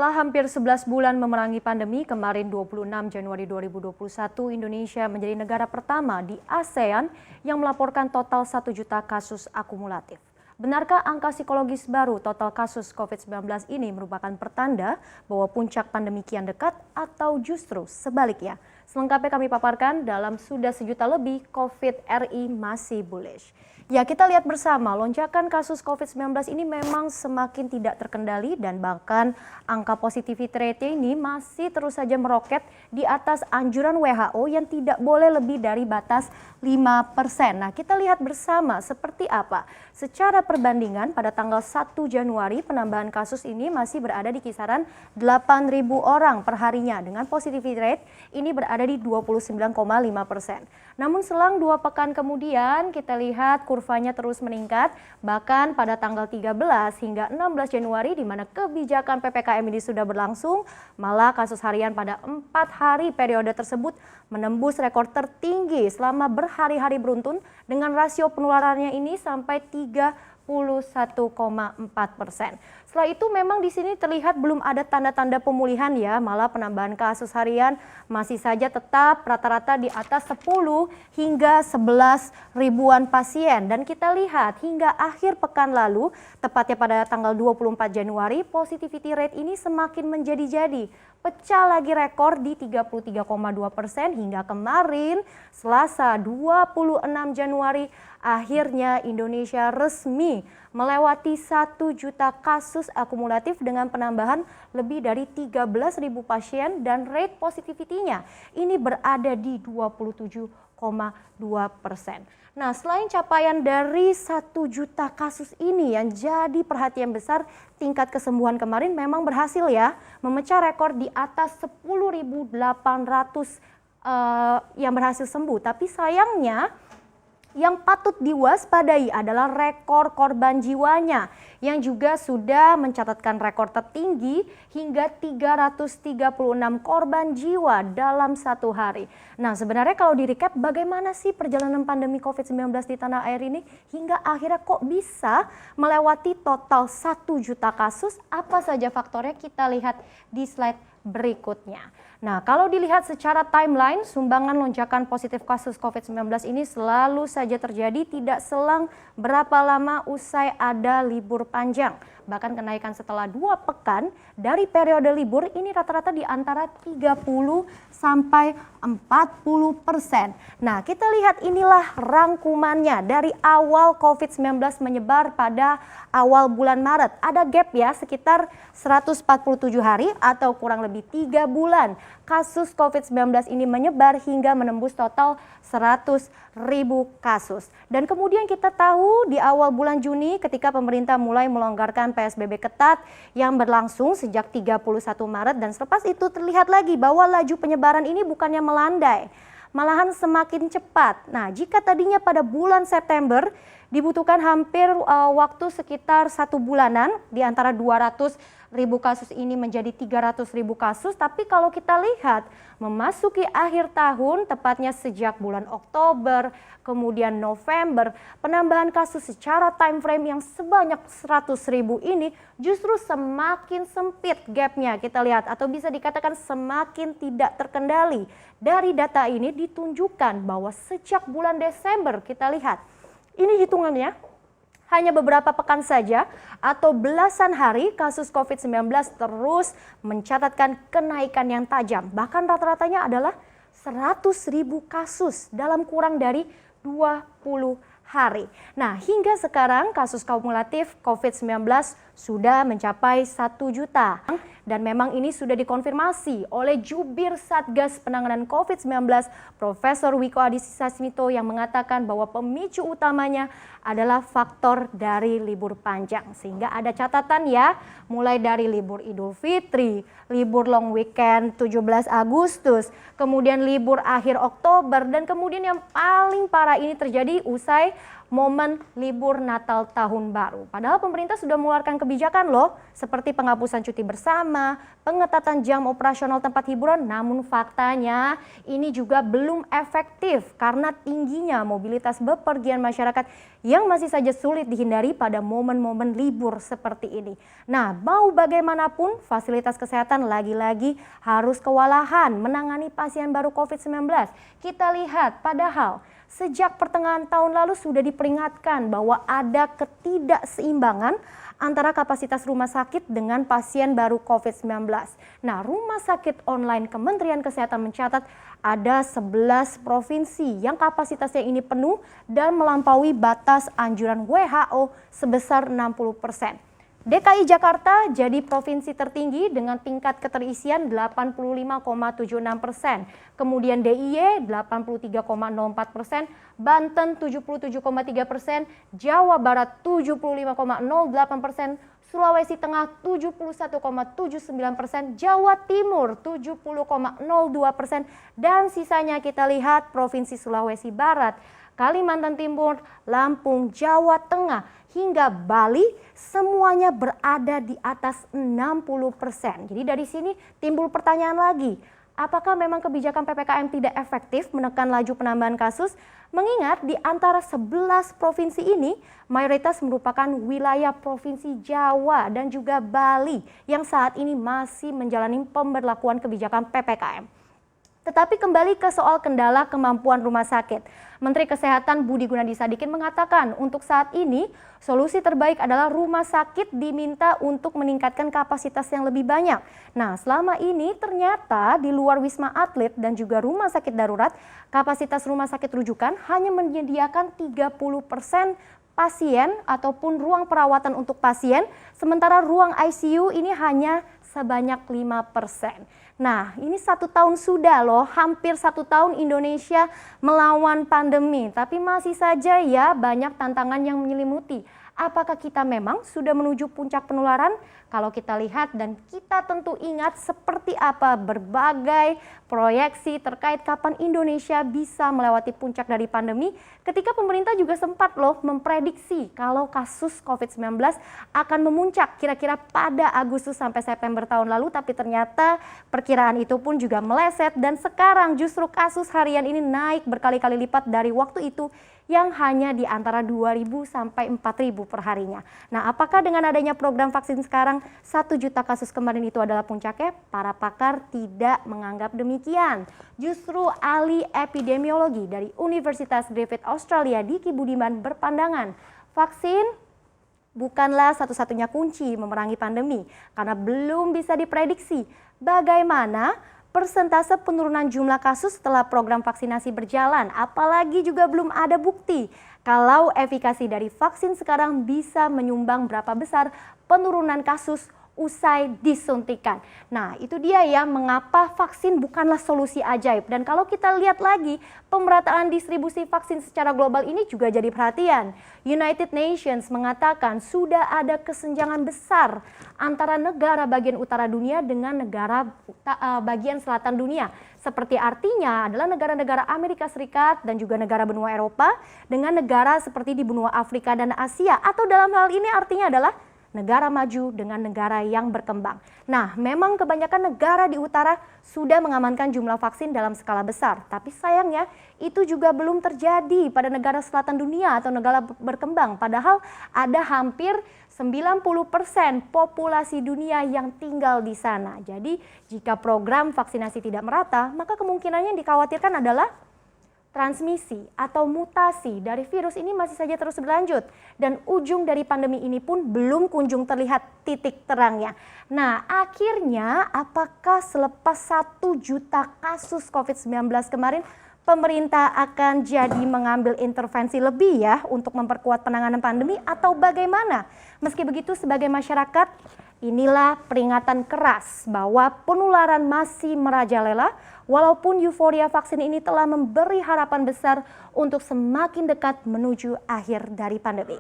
Setelah hampir 11 bulan memerangi pandemi, kemarin 26 Januari 2021, Indonesia menjadi negara pertama di ASEAN yang melaporkan total 1 juta kasus akumulatif. Benarkah angka psikologis baru total kasus COVID-19 ini merupakan pertanda bahwa puncak pandemi kian dekat atau justru sebaliknya? Selengkapnya kami paparkan dalam Sudah Sejuta Lebih, COVID RI Masih Bullish. Ya, kita lihat bersama lonjakan kasus COVID-19 ini memang semakin tidak terkendali dan bahkan angka positivity rate ini masih terus saja meroket di atas anjuran WHO yang tidak boleh lebih dari batas 5%. Nah, kita lihat bersama seperti apa. Secara perbandingan pada tanggal 1 Januari penambahan kasus ini masih berada di kisaran 8.000 orang per harinya dengan positivity rate ini berada di 29,5%. Namun selang 2 pekan kemudian kita lihat kurvanya terus meningkat, bahkan pada tanggal 13 hingga 16 Januari di mana kebijakan PPKM ini sudah berlangsung, malah kasus harian pada 4 hari periode tersebut menembus rekor tertinggi selama berhari-hari beruntun dengan rasio penularannya ini sampai 31,4%. Setelah itu memang di sini terlihat belum ada tanda-tanda pemulihan ya, malah penambahan kasus harian masih saja tetap rata-rata di atas 10 hingga 11 ribuan pasien. Dan kita lihat hingga akhir pekan lalu, tepatnya pada tanggal 24 Januari, positivity rate ini semakin menjadi-jadi. Pecah lagi rekor di 33,2% hingga kemarin Selasa 26 Januari akhirnya Indonesia resmi melewati 1 juta kasus akumulatif dengan penambahan lebih dari 13.000 pasien dan rate positivity-nya ini berada di 27,2%. Nah, selain capaian dari 1 juta kasus ini yang jadi perhatian besar, tingkat kesembuhan kemarin memang berhasil ya memecah rekor di atas 10.800 yang berhasil sembuh. Tapi sayangnya yang patut diwaspadai adalah rekor korban jiwanya yang juga sudah mencatatkan rekor tertinggi hingga 336 korban jiwa dalam 1 hari. Nah, sebenarnya kalau di-recap bagaimana sih perjalanan pandemi COVID-19 di tanah air ini hingga akhirnya kok bisa melewati total 1 juta kasus? Apa saja faktornya kita lihat di slide berikutnya. Nah, kalau dilihat secara timeline, sumbangan lonjakan positif kasus COVID-19 ini selalu saja terjadi tidak selang berapa lama usai ada libur panjang. Bahkan kenaikan setelah 2 pekan dari periode libur ini rata-rata di antara 30 sampai 40%. Nah, kita lihat inilah rangkumannya dari awal COVID-19 menyebar pada awal bulan Maret. Ada gap ya sekitar 147 hari atau kurang lebih 3 bulan. Kasus COVID-19 ini menyebar hingga menembus total 100.000 kasus. Dan kemudian kita tahu di awal bulan Juni ketika pemerintah mulai melonggarkan PSBB ketat yang berlangsung sejak 31 Maret dan selepas itu terlihat lagi bahwa laju penyebaran ini bukannya melandai, malahan semakin cepat. Nah, jika tadinya pada bulan September dibutuhkan hampir waktu sekitar 1 bulanan di antara 200.000 kasus ini menjadi 300.000 kasus, tapi kalau kita lihat memasuki akhir tahun tepatnya sejak bulan Oktober kemudian November, penambahan kasus secara time frame yang sebanyak 100.000 ini justru semakin sempit gapnya kita lihat atau bisa dikatakan semakin tidak terkendali. Dari data ini ditunjukkan bahwa sejak bulan Desember kita lihat ini hitungannya hanya beberapa pekan saja atau belasan hari kasus COVID-19 terus mencatatkan kenaikan yang tajam. Bahkan rata-ratanya adalah 100.000 kasus dalam kurang dari 20 hari. Nah, hingga sekarang kasus kumulatif COVID-19 sudah mencapai 1 juta. Dan memang ini sudah dikonfirmasi oleh Jubir Satgas Penanganan COVID-19 Profesor Wiku Adhisa Smito yang mengatakan bahwa pemicu utamanya adalah faktor dari libur panjang. Sehingga ada catatan ya, mulai dari libur Idul Fitri, libur long weekend 17 Agustus, kemudian libur akhir Oktober, dan kemudian yang paling parah ini terjadi usai momen libur Natal Tahun Baru. Padahal pemerintah sudah mengeluarkan kebijakan loh, seperti penghapusan cuti bersama, pengetatan jam operasional tempat hiburan, namun faktanya ini juga belum efektif karena tingginya mobilitas bepergian masyarakat yang masih saja sulit dihindari pada momen-momen libur seperti ini. Nah, mau bagaimanapun fasilitas kesehatan lagi-lagi harus kewalahan menangani pasien baru COVID-19. Kita lihat padahal sejak pertengahan tahun lalu sudah diperingatkan bahwa ada ketidakseimbangan antara kapasitas rumah sakit dengan pasien baru COVID-19. Nah, Rumah Sakit Online Kementerian Kesehatan mencatat ada 11 provinsi yang kapasitasnya ini penuh dan melampaui batas anjuran WHO sebesar 60%. DKI Jakarta jadi provinsi tertinggi dengan tingkat keterisian 85,76%. Kemudian DIY 83,04%, Banten 77,3%, Jawa Barat 75,08%, Sulawesi Tengah 71,79%, Jawa Timur 70,02%, dan sisanya kita lihat Provinsi Sulawesi Barat, Kalimantan Timur, Lampung, Jawa Tengah, hingga Bali semuanya berada di atas 60%. Jadi dari sini timbul pertanyaan lagi, apakah memang kebijakan PPKM tidak efektif menekan laju penambahan kasus? Mengingat di antara 11 provinsi ini mayoritas merupakan wilayah Provinsi Jawa dan juga Bali yang saat ini masih menjalani pemberlakuan kebijakan PPKM. Tetapi kembali ke soal kendala kemampuan rumah sakit. Menteri Kesehatan Budi Gunadi Sadikin mengatakan untuk saat ini solusi terbaik adalah rumah sakit diminta untuk meningkatkan kapasitas yang lebih banyak. Nah, selama ini ternyata di luar Wisma Atlet dan juga rumah sakit darurat, kapasitas rumah sakit rujukan hanya menyediakan 30% pasien ataupun ruang perawatan untuk pasien, sementara ruang ICU ini hanya sebanyak 5%. Nah, ini 1 tahun sudah loh, hampir 1 tahun Indonesia melawan pandemi, tapi masih saja ya banyak tantangan yang menyelimuti. Apakah kita memang sudah menuju puncak penularan? Kalau kita lihat dan kita tentu ingat seperti apa berbagai proyeksi terkait kapan Indonesia bisa melewati puncak dari pandemi, ketika pemerintah juga sempat loh memprediksi kalau kasus COVID-19 akan memuncak kira-kira pada Agustus sampai September tahun lalu, tapi ternyata perkiraan itu pun juga meleset dan sekarang justru kasus harian ini naik berkali-kali lipat dari waktu itu yang hanya di antara 2.000 sampai 4.000 per harinya. Nah, apakah dengan adanya program vaksin sekarang 1 juta kasus kemarin itu adalah puncaknya? Para pakar tidak menganggap demikian. Justru ahli epidemiologi dari Universitas Griffith Australia, Diki Budiman, berpandangan vaksin bukanlah satu-satunya kunci memerangi pandemi karena belum bisa diprediksi bagaimana persentase penurunan jumlah kasus setelah program vaksinasi berjalan, apalagi juga belum ada bukti kalau efikasi dari vaksin sekarang bisa menyumbang berapa besar penurunan kasus usai disuntikan. Nah, itu dia ya mengapa vaksin bukanlah solusi ajaib. Dan kalau kita lihat lagi, pemerataan distribusi vaksin secara global ini juga jadi perhatian. United Nations mengatakan sudah ada kesenjangan besar antara negara bagian utara dunia dengan negara bagian selatan dunia. Seperti artinya adalah negara-negara Amerika Serikat dan juga negara benua Eropa dengan negara seperti di benua Afrika dan Asia. Atau dalam hal ini artinya adalah negara maju dengan negara yang berkembang. Nah, memang kebanyakan negara di utara sudah mengamankan jumlah vaksin dalam skala besar. Tapi sayangnya itu juga belum terjadi pada negara selatan dunia atau negara berkembang. Padahal ada hampir 90% populasi dunia yang tinggal di sana. Jadi jika program vaksinasi tidak merata, maka kemungkinannya yang dikhawatirkan adalah transmisi atau mutasi dari virus ini masih saja terus berlanjut dan ujung dari pandemi ini pun belum kunjung terlihat titik terangnya. Nah, akhirnya apakah selepas 1 juta kasus COVID-19 kemarin pemerintah akan jadi mengambil intervensi lebih ya untuk memperkuat penanganan pandemi atau bagaimana? Meski begitu sebagai masyarakat, inilah peringatan keras bahwa penularan masih merajalela walaupun euforia vaksin ini telah memberi harapan besar untuk semakin dekat menuju akhir dari pandemi.